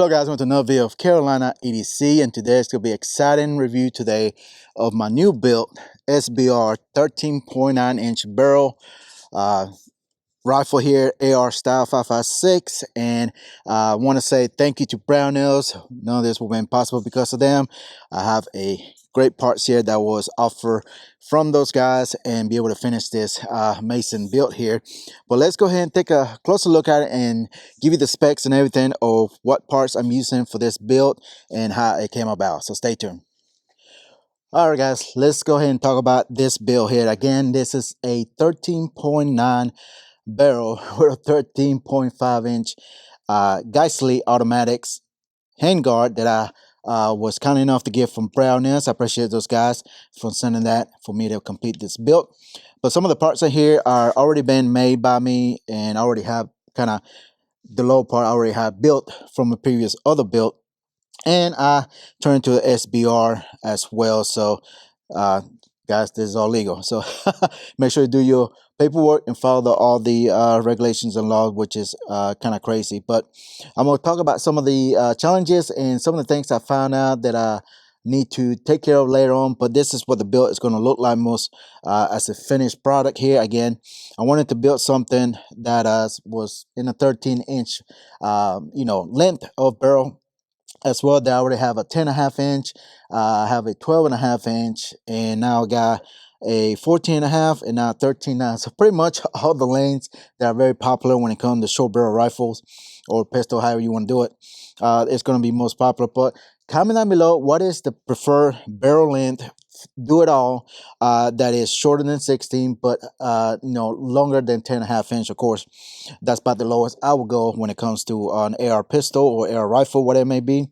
Hello guys, welcome to another video of Carolina EDC, and today it's going to be an exciting review today of my new built SBR 13.9 inch barrel rifle here, AR style 5.56. And I want to say thank you to Brownells. None of this would have been possible because of them. I have a great parts here that was offered from those guys and be able to finish this Mason build here. But let's go ahead and take a closer look at it and give you the specs and everything of what parts I'm using for this build and how it came about. So stay tuned. All right guys, let's go ahead and talk about this build here. Again, this is a 13.9 barrel with a 13.5 inch Geissele automatics handguard that I was kind enough to get from Brownells. I appreciate those guys for sending that for me to complete this build. But some of the parts in here are already been made by me, and I already have kind of the low part I already have built from a previous other build, and I turned to the SBR as well. So guys, this is all legal, so make sure you do your paperwork and follow all the regulations and laws, which is kind of crazy. But I'm going to talk about some of the challenges and some of the things I found out that I need to take care of later on. But this is what the build is going to look like most as a finished product here. Again, I wanted to build something that was in a 13-inch length of barrel, as well. That I already have a 10.5 inch, I have a 12.5 inch, and now I got a 14.5 and now 13.9. So pretty much all the lanes that are very popular when it comes to short barrel rifles or pistol, however you want to do it, it's going to be most popular. But comment down below, what is the preferred barrel length? Do it all that is shorter than 16 but longer than 10.5 inch. Of course, that's about the lowest I will go when it comes to an AR pistol or AR rifle, whatever it may be.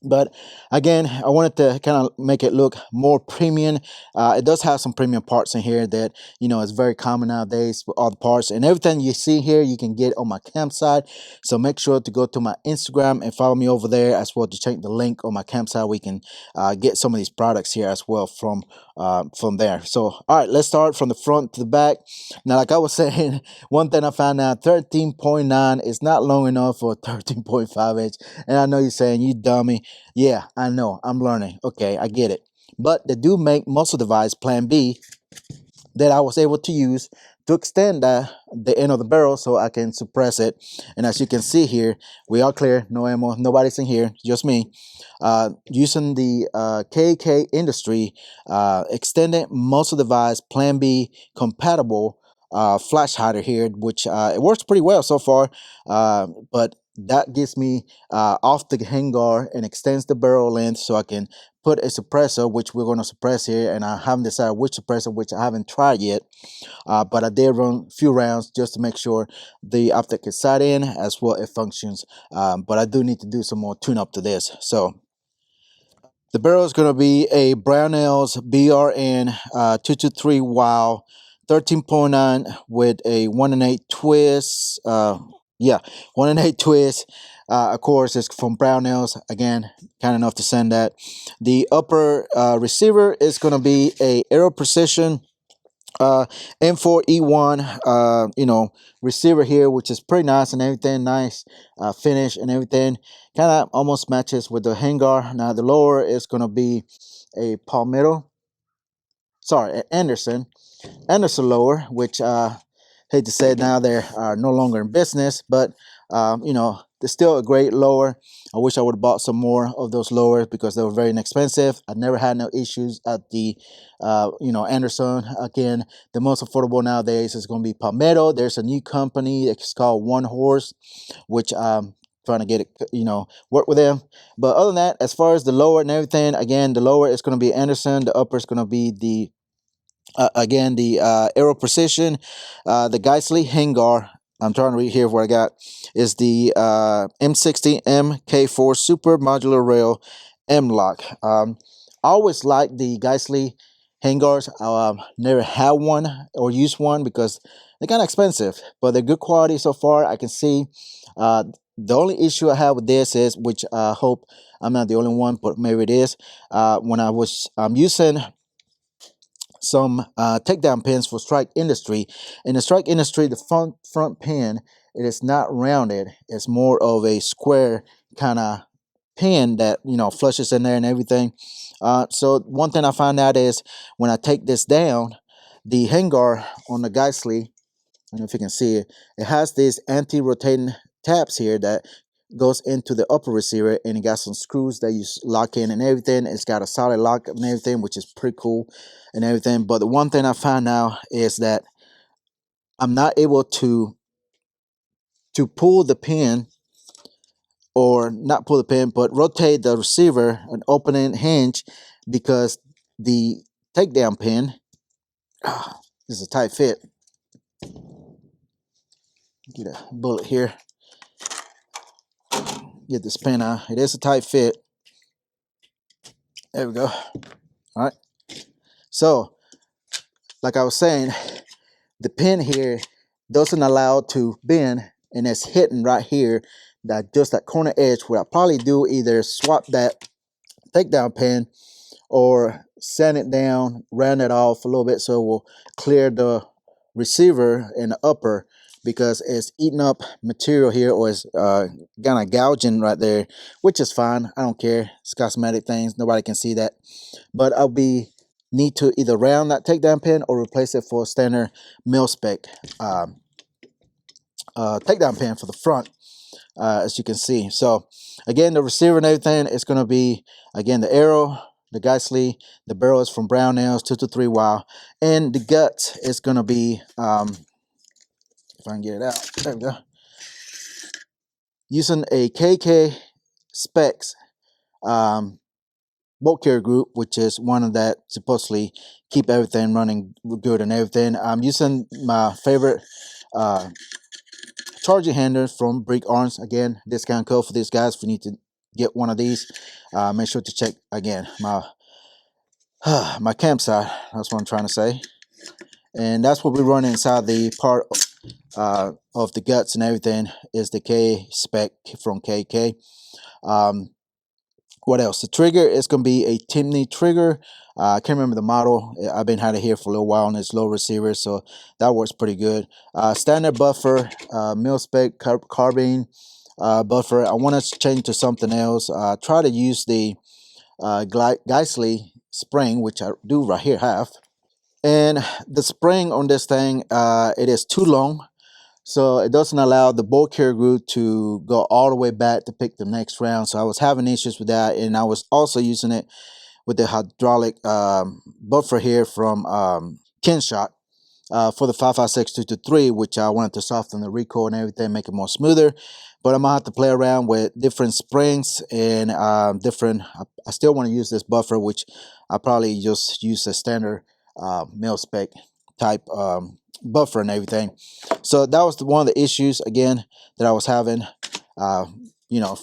But again, I wanted to kind of make it look more premium. It does have some premium parts in here that, is very common nowadays with all the parts. And everything you see here, you can get on my campsite. So make sure to go to my Instagram and follow me over there, as well to check the link on my campsite. We can get some of these products here as well from there. So, all right, let's start from the front to the back. Now, like I was saying, one thing I found out, 13.9 is not long enough for 13.5 inch. And I know you're saying, you dummy. Yeah, I know, I'm learning. Okay, I get it. But they do make muscle device Plan B that I was able to use to extend the end of the barrel so I can suppress it. And as you can see here, we are clear, no ammo, nobody's in here, just me. Using the KK Industry extended muscle device Plan B compatible flash hider here, which it works pretty well so far, but that gets me off the handguard and extends the barrel length so I can put a suppressor, which we're going to suppress here, and I haven't decided which suppressor, which I haven't tried yet, but I did run a few rounds just to make sure the optic is side in as well it functions, but I do need to do some more tune up to this. So the barrel is going to be a Brownells BRN 223 Wow 13.9 with a 1 1/8 twist. 1 1/8 twist. Of course, it's from Brownells. Again, kind enough to send that. The upper receiver is going to be a Aero Precision M4 E1 receiver here, which is pretty nice and everything. Nice finish and everything. Kind of almost matches with the handguard. Now the lower is going to be a Anderson lower, which hate to say it now, they are no longer in business, but they're still a great lower. I wish I would have bought some more of those lowers because they were very inexpensive. I never had no issues at the Anderson. Again, the most affordable nowadays is going to be Palmetto. There's a new company, it's called One Horse, which trying to get it, work with them. But other than that, as far as the lower and everything, again, the lower is going to be Anderson, the upper is going to be the again, the Aero Precision. The Geissele handguard, I'm trying to read here what I got, is the M60 MK4 Super Modular Rail M-LOK. I always liked the Geissele handguards. Never had one or used one because they're kind of expensive, but they're good quality so far. I can see the only issue I have with this is, which I hope I'm not the only one, but maybe it is, when I'm using some takedown pins for strike industry. In the strike industry, the front pin, it is not rounded. It's more of a square kind of pin that, you know, flushes in there and everything. So one thing I found out is when I take this down, the handguard on the Geissele, I don't know if you can see it, it has these anti-rotating tabs here that goes into the upper receiver, and it got some screws that you lock in and everything. It's got a solid lock and everything, which is pretty cool and everything. But the one thing I found out is that I'm not able to pull the pin, or not pull the pin, but rotate the receiver and open it hinge, because the takedown pin, this is a tight fit. Get a bullet here. Get this pin out. It is a tight fit. There we go. All right. So, like I was saying, the pin here doesn't allow to bend, and it's hitting right here, that just that corner edge, where I probably do either swap that takedown pin or sand it down, round it off a little bit so it will clear the receiver in the upper, because it's eating up material here, or it's kind of gouging right there, which is fine. I don't care. It's cosmetic things. Nobody can see that. But I'll need to either round that takedown pin or replace it for a standard mil-spec takedown pin for the front, as you can see. So again, the receiver and everything is going to be, again, the arrow, the Geissele, the barrel is from Brownells 223 wow, and the guts is going to be, if I can get it out, there we go, using a KK Specs bolt carrier group, which is one of that supposedly keep everything running good and everything. I'm using my favorite charging handler from Brick Arms. Again, discount code for these guys if you need to get one of these. Make sure to check, again, my my campsite. That's what I'm trying to say. And that's what we run inside the part of the guts and everything, is the K spec from KK. What else? The trigger is going to be a Timney trigger. I can't remember the model. I've been had it here for a little while on this low receiver, so that works pretty good. Standard buffer, mil-spec carbine buffer. I want to change to something else. Try to use the Geissele spring, which I do right here have. And the spring on this thing, it is too long. So it doesn't allow the bolt carrier group to go all the way back to pick the next round. So I was having issues with that, and I was also using it with the hydraulic buffer here from Kinshot for the 5.56 which I wanted to soften the recoil and everything, make it more smoother. But I'm gonna have to play around with different springs and different. I still want to use this buffer, which I probably just use a standard mil-spec type buffer and everything. So that was one of the issues, again, that I was having, you know,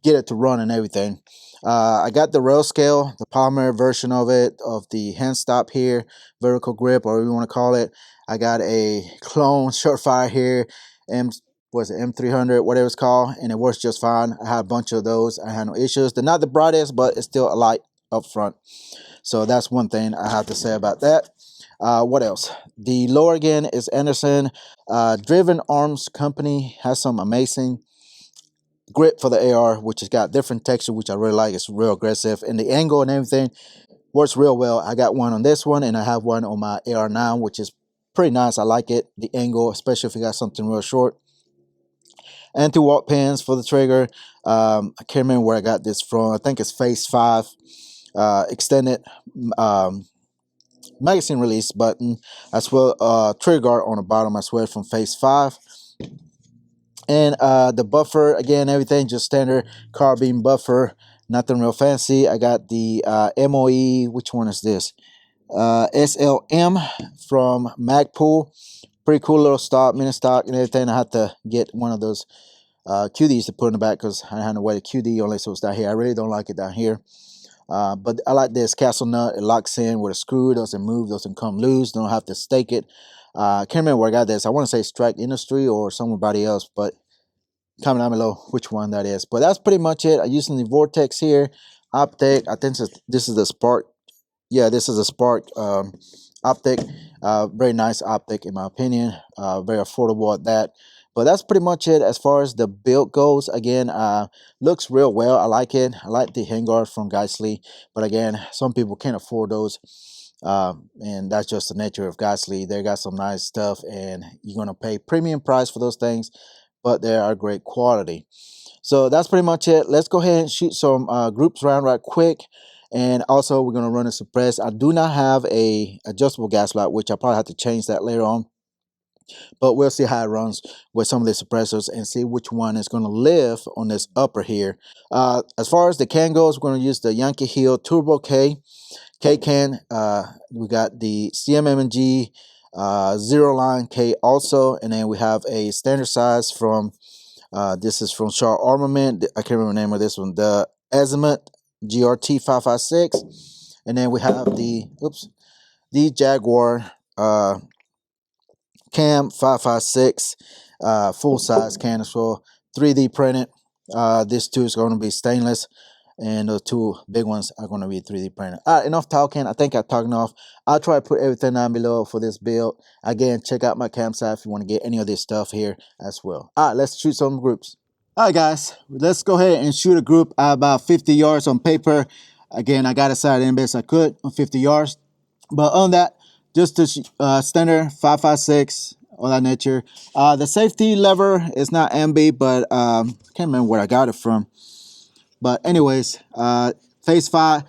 get it to run and everything. I got the rail scale, the polymer version of it, of the hand stop here, vertical grip, or whatever you want to call it. I got a clone Surefire here, M300, whatever it's called, and it works just fine. I have a bunch of those. I had no issues. They're not the brightest, but it's still a light up front. So that's one thing I have to say about that. What else? The lower again is Anderson. Driven Arms Company has some amazing grip for the AR, which has got different texture, which I really like. It's real aggressive, and the angle and everything works real well. I got one on this one, and I have one on my AR9, which is pretty nice. I like it, the angle, especially if you got something real short. Anti-walk pins for the trigger. I can't remember where I got this from. I think it's Phase 5 extended magazine release button, as well trigger guard on the bottom, I swear, from Phase 5. And the buffer, again, everything just standard carbine buffer, nothing real fancy. I got the MOE, which one is this? SLM from Magpul. Pretty cool little stock, mini stock and everything. I had to get one of those QDs to put in the back because I had no way to QD unless it was down here. I really don't like it down here. But I like this castle nut. It locks in with a screw. It doesn't move, doesn't come loose. Don't have to stake it. I can't remember where I got this. I want to say Strike Industry or somebody else, but comment down below which one that is. But that's pretty much it. I'm using the Vortex here, Optic. I think this is the Spark yeah, this is a Spark optic. Very nice optic in my opinion. Very affordable at that. But that's pretty much it as far as the build goes. Again, looks real well. I like it. I like the handguards from Geissele. But again, some people can't afford those. And that's just the nature of Geissele. They got some nice stuff, and you're gonna pay premium price for those things, but they are great quality. So that's pretty much it. Let's go ahead and shoot some groups around right quick. And also we're gonna run a suppress. I do not have a adjustable gas light, which I probably have to change that later on. But we'll see how it runs with some of the suppressors and see which one is gonna live on this upper here. As far as the can goes, we're gonna use the Yankee Hill Turbo K can. We got the CMMG Zero Line K also, and then we have a standard size from this is from Sharp Armament. I can't remember the name of this one. The Azimuth GRT 556, and then we have the Jaguar Cam 556 full size can as well, 3D printed. This too is going to be stainless, and the two big ones are going to be 3D printed. All right, enough talking. I think I've talked enough. I'll try to put everything down below for this build. Again, check out my campsite if you want to get any of this stuff here as well. All right, let's shoot some groups. All right, guys, let's go ahead and shoot a group at about 50 yards on paper. Again, I got it sighted in best I could on 50 yards. But on that, just the standard 556, all that nature. The safety lever is not MB, but can't remember where I got it from. But anyways, phase 5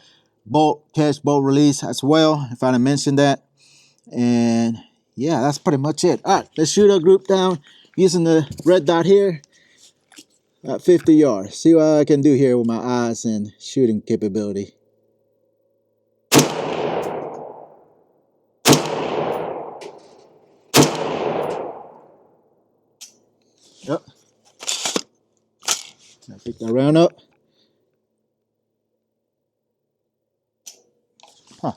bolt catch, bolt release as well, if I didn't mention that. And yeah, that's pretty much it. All right, let's shoot a group down using the red dot here at 50 yards. See what I can do here with my eyes and shooting capability. Yep. I pick that round up. Huh.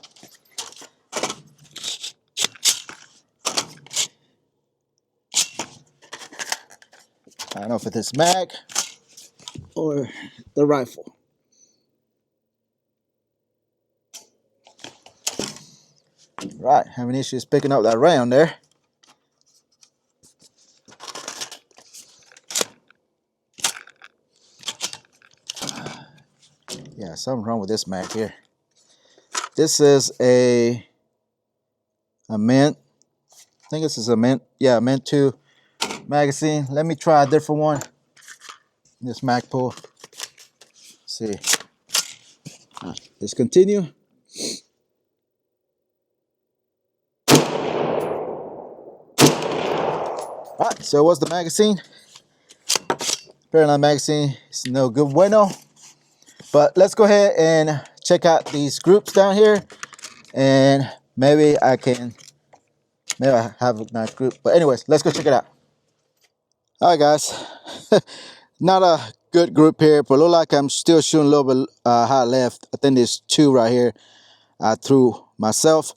I don't know if it's mag or the rifle. Right, having issues picking up that round there. Yeah, something wrong with this mag here. This is a mint. I think this is a mint. Yeah, mint 2 magazine. Let me try a different one. This Magpul. See. Let's continue. Alright, so what's the magazine? Apparently magazine is no good bueno. But let's go ahead and check out these groups down here. And maybe I have a nice group. But anyways, let's go check it out. Alright guys. Not a good group here, but look like I'm still shooting a little bit high left. I think there's 2 right here. I threw myself.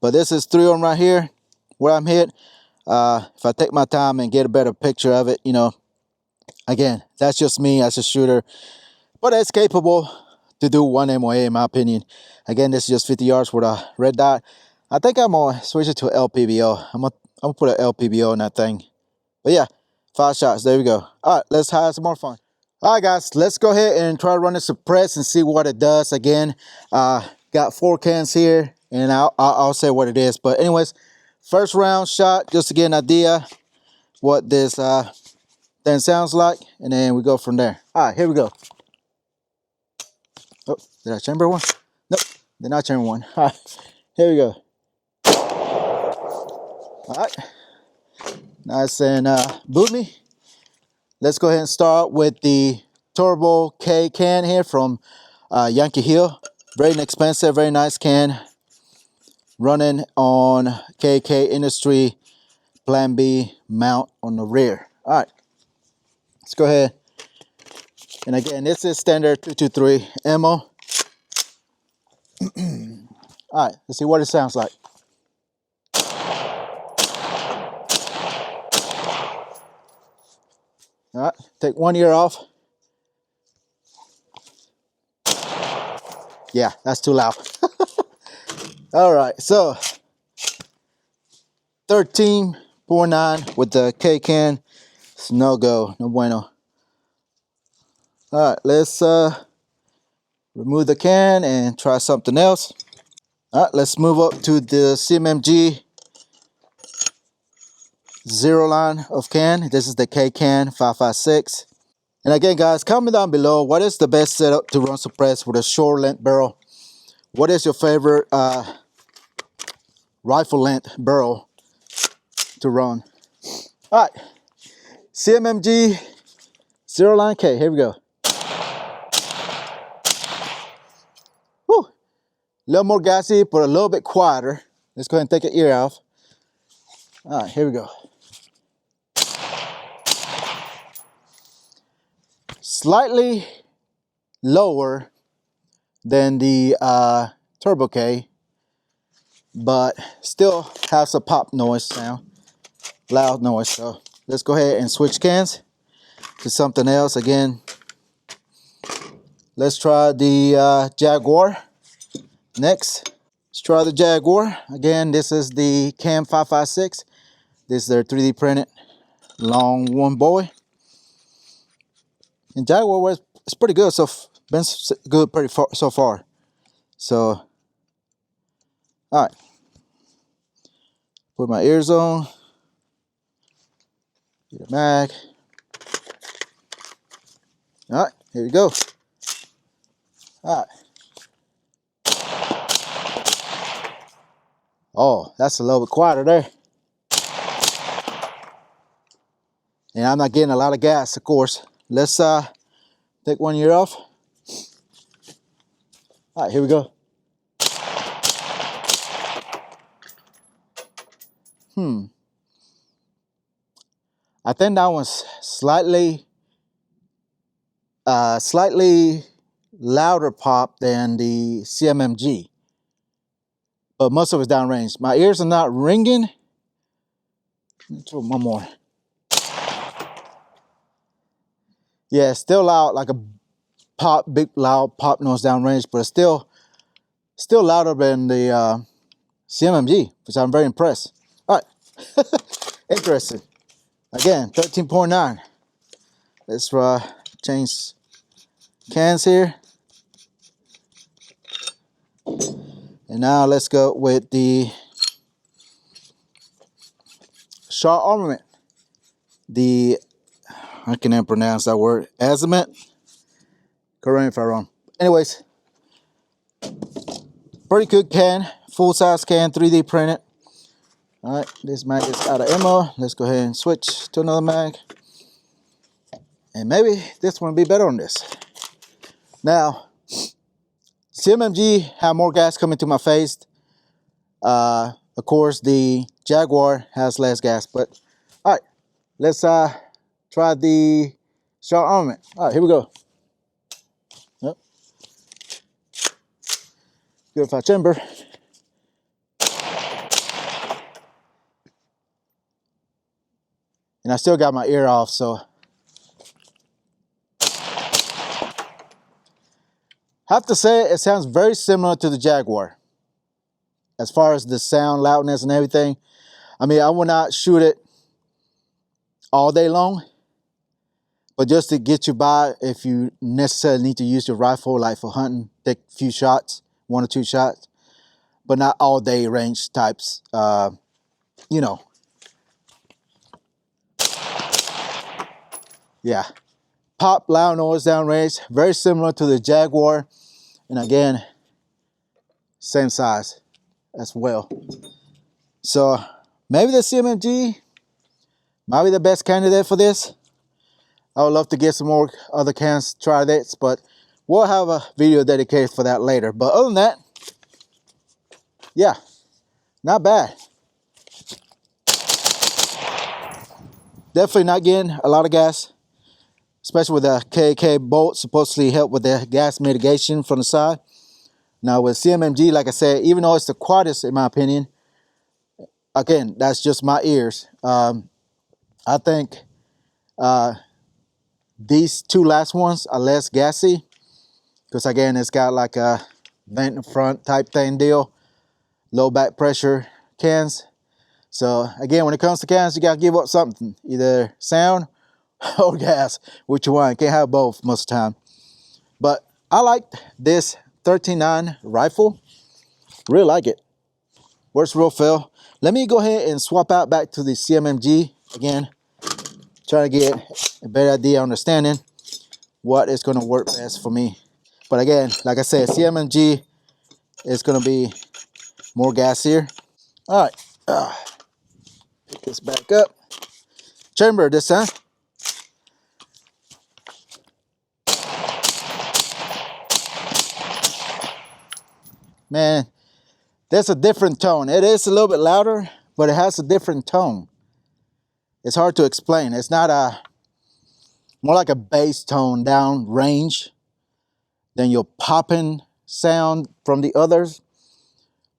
But this is 3 of them right here where I'm hit. If I take my time and get a better picture of it, you know, again, that's just me as a shooter, but it's capable to do 1 MOA in my opinion. Again, this is just 50 yards with a red dot. I think I'm gonna switch it to LPBO. I'm gonna put an LPBO on that thing. But yeah, 5 shots. There we go. All right, let's have some more fun. All right, guys, let's go ahead and try to run the suppress and see what it does. Again, got 4 cans here, and I'll say what it is. But anyways, first round shot, just to get an idea what this thing sounds like, and then we go from there. All right, here we go. Oh, did I chamber one? Nope, did not chamber one. All right, here we go. All right, nice and booty. Let's go ahead and start with the Turbo K can here from Yankee Hill. Very inexpensive, very nice can. Running on KK Industry Plan B mount on the rear. All right, let's go ahead. And again, this is standard 223 ammo. All right, let's see what it sounds like. All right, take 1 ear off. Yeah, that's too loud. All right, so 13.9 with the K can. It's no go, no bueno. All right, let's remove the can and try something else. All right, let's move up to the CMMG 0 line of can. This is the K can 556. And again, guys, comment down below, what is the best setup to run suppress with a short length barrel? What is your favorite rifle length barrel to run? All right, CMMG 0 line K, here we go. Whew. A little more gassy, but a little bit quieter. Let's go ahead and take an ear off. All right, here we go. Slightly lower than the Turbo K, but still has a pop noise sound, loud noise. So let's go ahead and switch cans to something else. Again, let's try the Jaguar next. Let's try the Jaguar. Again, this is the Cam 556. This is their 3D printed long one boy. And Jaguar was it's pretty good, so been good pretty far so far. So, all right, put my ears on. Get a mag. All right, here we go. All right. Oh, that's a little bit quieter there. And I'm not getting a lot of gas, of course. Let's take one ear off. All right, here we go. I think that one's slightly louder pop than the CMMG, but most of it's downrange. My ears are not ringing. Let's throw one more. Yeah, it's still loud, like a pop, big loud pop noise downrange, but it's still louder than the CMMG, which I'm very impressed. All right, interesting. Again, 13.9. Let's change cans here. And now let's go with the sharp armament. I can't pronounce that word. Azimuth. Correct me if I'm wrong. Anyways, pretty good can. Full size can, 3D printed. All right, this mag is out of ammo. Let's go ahead and switch to another mag. And maybe this one will be better on this. Now, CMMG have more gas coming to my face. Of course, the Jaguar has less gas, but all right, let's try the sharp armament. All right, here we go. Yep. Good for chamber. And I still got my ear off, so have to say it sounds very similar to the Jaguar as far as the sound, loudness, and everything. I mean, I will not shoot it all day long, but just to get you by, if you necessarily need to use your rifle, like for hunting, take a few shots, 1 or 2 shots, but not all day range types, you know. Yeah, pop, loud noise, downrange, very similar to the Jaguar, and again, same size as well. So maybe the CMMG might be the best candidate for this. I would love to get some more other cans, try this, but we'll have a video dedicated for that later. But other than that, yeah, not bad. Definitely not getting a lot of gas, especially with the KK bolt, supposedly help with the gas mitigation from the side. Now with CMMG, like I said, even though it's the quietest in my opinion, again, that's just my ears. I think these 2 last ones are less gassy because again, it's got like a vent in front type thing deal. low back pressure cans. So again, when it comes to cans, you gotta give up something, either sound or gas, which one. Can't have both most of the time. But I like this 13.9 rifle. Really like it. Works real well. Let me go ahead and swap out back to the CMMG again. Try to get a better idea, understanding what is going to work best for me. But again, like I said, CMMG is going to be more gassier. All right, pick this back up. Chamber this time. Man, there's a different tone. It is a little bit louder, but it has a different tone. It's hard to explain. It's not more like a bass tone down range than your popping sound from the others.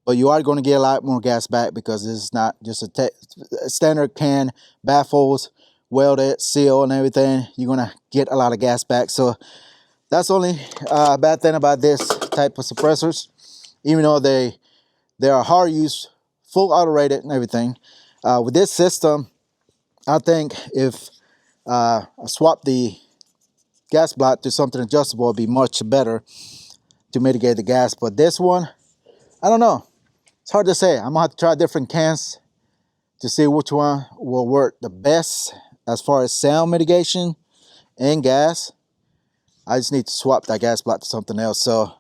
But you are going to get a lot more gas back because this is not just a standard can, baffles, welded, seal, and everything. You're going to get a lot of gas back. So that's the only bad thing about this type of suppressors. Even though they are hard use, full auto rated and everything. With this system, I think if I swap the gas block to something adjustable, it'd be much better to mitigate the gas. But this one, I don't know. It's hard to say. I'm gonna have to try different cans to see which one will work the best as far as sound mitigation and gas. I just need to swap that gas block to something else. So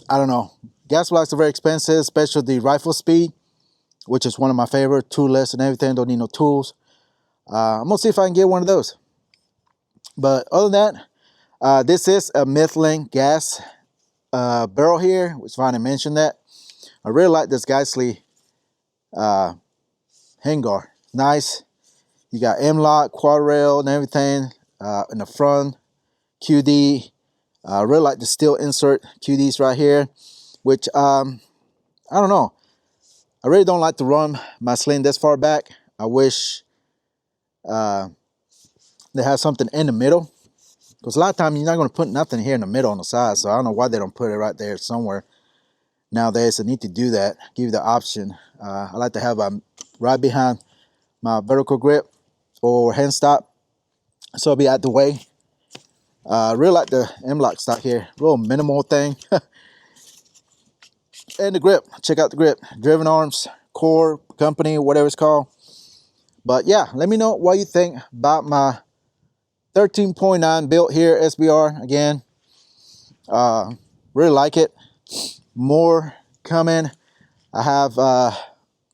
I don't know. Gas blocks are very expensive, especially the rifle speed, which is one of my favorite, toolless and everything. Don't need no tools. I'm gonna see if I can get one of those. But other than that, this is a Michelin gas barrel here, which Vonnie mentioned that. I really like this Geissele handguard. Nice. You got M-LOK, quad rail and everything in the front. QD. I really like the steel insert QDs right here, which I don't know. I really don't like to run my sling this far back. I wish they have something in the middle, because a lot of times you're not going to put nothing here in the middle on the side. So I don't know why they don't put it right there somewhere. Nowadays, I need to do that. Give you the option. I like to have a right behind my vertical grip or hand stop, so it'll be out the way. I really like the M-LOK stock here. Real minimal thing. And the grip. Check out the grip. Driven arms, core, company, whatever it's called. But yeah, let me know what you think about my 13.9 built here, SBR. Again, really like it. More coming. I have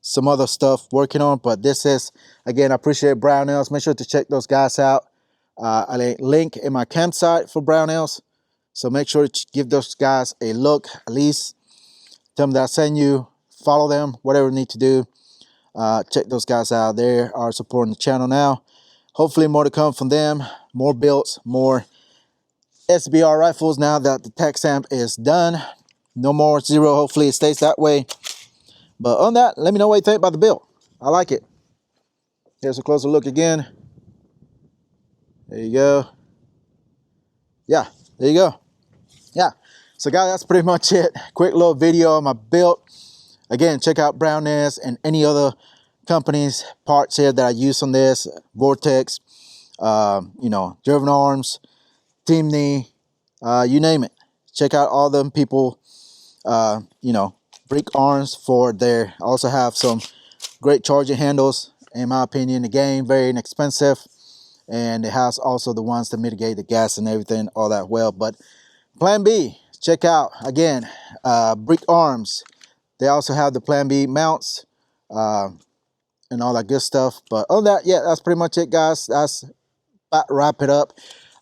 some other stuff working on, but this is, again, I appreciate Brownells. Make sure to check those guys out. I link in my campsite for Brownells, so make sure to give those guys a look. At least tell them that I send you, follow them, whatever you need to do. Check those guys out. They are supporting the channel now. Hopefully more to come from them. More builds, more SBR rifles now that the tax amp is done. No more zero. Hopefully it stays that way. But on that, let me know what you think about the build. I like it. Here's a closer look again. There you go. Yeah, there you go. Yeah. So guys, that's pretty much it. Quick little video on my build. Again, check out Brownells and any other companies parts here that I use on this. Vortex, you know, Driven Arms, Team Knee, you name it. Check out all them people. You know, brick arms for there. I also have some great charging handles, in my opinion. Again, very inexpensive, and it has also the ones to mitigate the gas and everything all that well. But Plan B, check out again, brick arms. They also have the Plan B mounts and all that good stuff. But other than that, yeah, that's pretty much it, guys. That's about to wrap it up.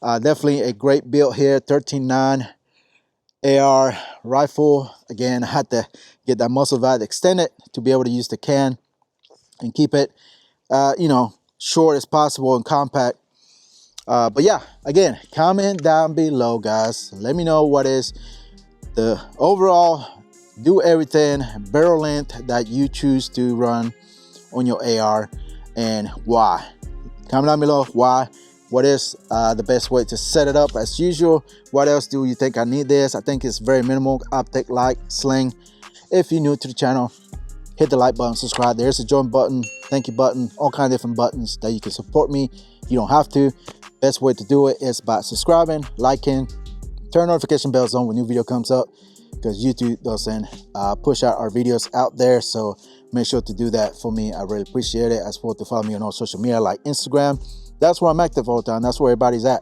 Definitely a great build here, 13.9 AR rifle. Again, I had to get that muzzle valve extended to be able to use the can and keep it, you know, short as possible and compact. But yeah, again, comment down below, guys. Let me know what is the overall do everything barrel length that you choose to run on your AR and why. Comment down below why. What is the best way to set it up as usual? What else do you think I need this? I think it's very minimal optic light sling If you're new to the channel, hit the like button, subscribe. There's a join button, thank you button, all kinds of different buttons that you can support me. You don't have to. Best way to do it is by subscribing, liking, turn notification bells on when new video comes up, because YouTube doesn't push out our videos out there. So make sure to do that for me. I really appreciate it. As well to follow me on all social media like Instagram. That's where I'm active all the time. That's where everybody's at.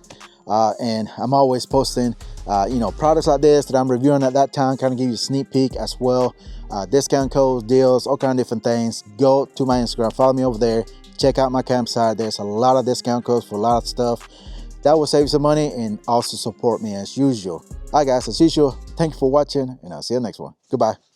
And I'm always posting products like this that I'm reviewing at that time, kind of give you a sneak peek as well. Discount codes, deals, all kinds of different things. Go to my Instagram, follow me over there, check out my campsite. There's a lot of discount codes for a lot of stuff that will save you some money and also support me as usual. All right guys, as usual, thank you for watching, and I'll see you next one. Goodbye.